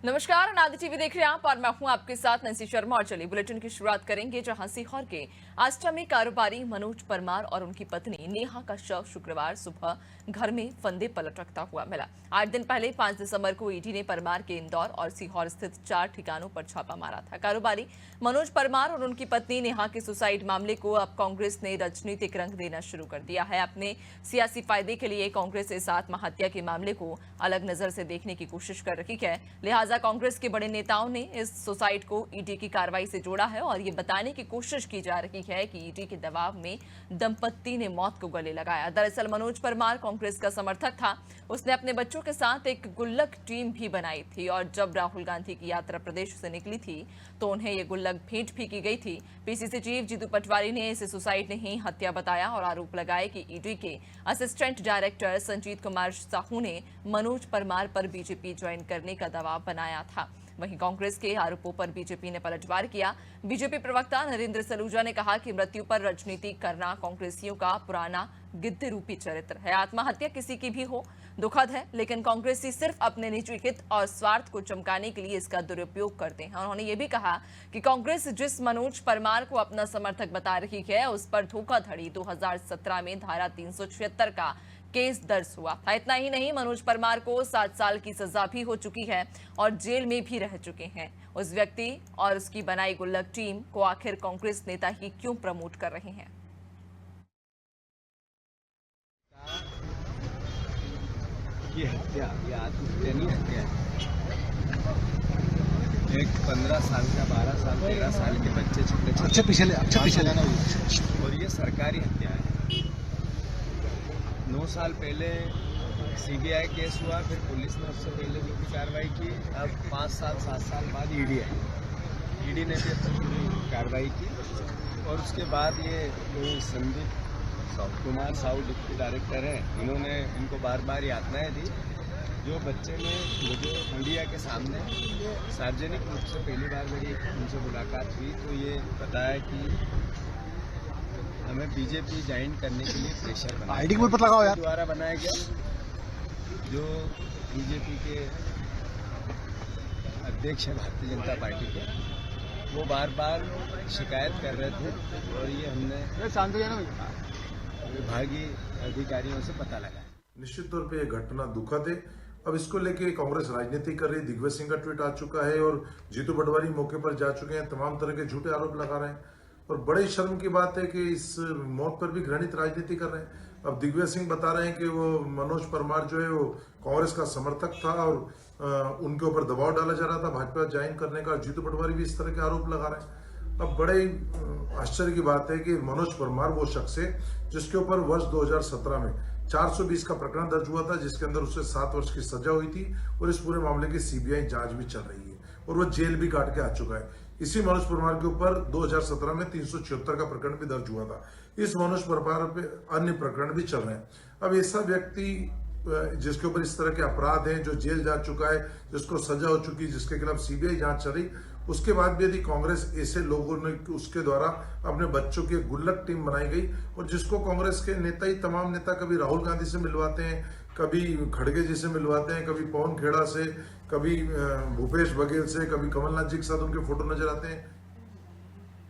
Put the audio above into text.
नमस्कार, अनादि टीवी देख रहे हैं आप और मैं हूं आपके साथ नैन्सी शर्मा। और चलिए बुलेटिन की शुरुआत करेंगे जहां सीहोर के आष्टा में कारोबारी मनोज परमार और उनकी पत्नी नेहा का शव शुक्रवार सुबह घर में फंदे पर लटकता हुआ मिला। 8 दिन पहले 5 दिसंबर को ईडी ने परमार के इंदौर और सीहोर स्थित 4 ठिकानों पर छापा मारा था। कारोबारी मनोज परमार और उनकी पत्नी नेहा के सुसाइड मामले को अब कांग्रेस ने राजनीतिक रंग देना शुरू कर दिया है। अपने सियासी फायदे के लिए कांग्रेस इस आत्महत्या के मामले को अलग नजर से देखने की कोशिश कर रही है। लिहाजा कांग्रेस के बड़े नेताओं ने इस सुसाइड को ईडी की कार्रवाई से जोड़ा है और ये बताने की कोशिश की जा रही है कि ईडी के दबाव में दंपत्ति ने मौत को गले लगाया। दरअसल मनोज परमार कांग्रेस का समर्थक था। उसने अपने बच्चों के साथ एक गुल्लक टीम भी बनाई थी और जब राहुल गांधी की यात्रा प्रदेश से निकली थी तो उन्हें ये गुल्लक भेंट भी की गई थी। पीसीसी चीफ जीतू पटवारी ने इसे सुसाइड नहीं हत्या बताया और आरोप लगाए कि ईडी के असिस्टेंट डायरेक्टर संजीत कुमार साहू ने मनोज परमार पर बीजेपी ज्वाइन करने का दबाव बनाया था। वहीं कांग्रेस के आरोपों पर बीजेपी ने पलटवार किया। बीजेपी प्रवक्ता नरेंद्र सलूजा ने कहा कि मृत्यु पर राजनीति करना कांग्रेसियों का पुराना गिद्ध रूपी चरित्र है। आत्महत्या किसी की भी हो दुखद है, लेकिन कांग्रेसी सिर्फ अपने निजी हित और स्वार्थ को चमकाने के लिए इसका दुरुपयोग करते हैं। उन्होंने ये भी कहा कि कांग्रेस जिस मनोज परमार को अपना समर्थक बता रही है उस पर धोखाधड़ी 2017 में धारा 376 का केस दर्ज हुआ था। इतना ही नहीं, मनोज परमार को 7 साल की सजा भी हो चुकी है और जेल में भी रह चुके हैं। उस व्यक्ति और उसकी बनाई गुल्लक टीम को आखिर कांग्रेस नेता ही क्यों प्रमोट कर रहे हैं? ये हत्या, ये आत्महत्या नहीं हत्या है। एक 15 साल का, 12 साल, 13 साल के बच्चे छोटे अच्छा पिछले और ये सरकारी हत्या है। 9 साल पहले सीबीआई केस हुआ, फिर पुलिस ने उससे पहले जो भी कार्रवाई की। अब 5 साल 7 साल बाद ईडी आई। ईडी ने भी अब तक पूरी कार्रवाई की और उसके बाद ये जो संदीप कुमार साहू डिप्टी डायरेक्टर हैं, इन्होंने इनको बार बार यातनाएं दी। जो बच्चे ने मुझे मीडिया के सामने सार्वजनिक रूप से पहली बार मेरी उनसे मुलाकात हुई तो ये बताया कि हमें बीजेपी ज्वाइन करने के लिए प्रेशर बनाया, आईडी के ऊपर लगाओ यार, द्वारा बनाया गया। जो बीजेपी के अध्यक्ष हैं भारतीय जनता पार्टी के, वो बार बार शिकायत कर रहे थे और ये हमने विभागीय अधिकारियों से पता लगा। निश्चित तौर पे ये घटना दुखद है। अब इसको लेके कांग्रेस राजनीति कर रही है। दिग्विजय सिंह का ट्वीट आ चुका है और जीतू पटवारी मौके पर जा चुके हैं, तमाम तरह के झूठे आरोप लगा रहे हैं और बड़े शर्म की बात है कि इस मौत पर भी घृणित राजनीति कर रहे हैं। अब दिग्विजय सिंह बता रहे हैं कि वो मनोज परमार जो है वो कांग्रेस का समर्थक था और उनके ऊपर दबाव डाला जा रहा था भाजपा ज्वाइन करने का। जीतू पटवारी भी इस तरह के आरोप लगा रहे हैं। अब बड़े आश्चर्य की बात है कि मनोज परमार वो शख्स है जिसके ऊपर वर्ष 2017 में 420 का प्रकरण दर्ज हुआ था, जिसके अंदर उसे 7 वर्ष की सजा हुई थी और इस पूरे मामले की सीबीआई जांच भी चल रही है और वो जेल भी काट के आ चुका है। इसी मनोज परमार के ऊपर 2017 में 376 का प्रकरण भी दर्ज हुआ था। इस मनोज परमार पे अन्य प्रकरण भी चल रहे हैं। अब ऐसा व्यक्ति जिसके ऊपर इस तरह के अपराध हैं, जो जेल जा चुका है, जिसको सजा हो चुकी है, जिसके खिलाफ सीबीआई जांच चल रही, उसके बाद भी यदि कांग्रेस ऐसे लोगों ने उसके द्वारा अपने बच्चों की गुल्लक टीम बनाई गई और जिसको कांग्रेस के नेता ही तमाम नेता कभी राहुल गांधी से मिलवाते हैं, कभी खड़गे जी से मिलवाते हैं, कभी पवन खेड़ा से, कभी भूपेश बघेल से, कभी कमलनाथ जी के साथ उनके फोटो नजर आते हैं।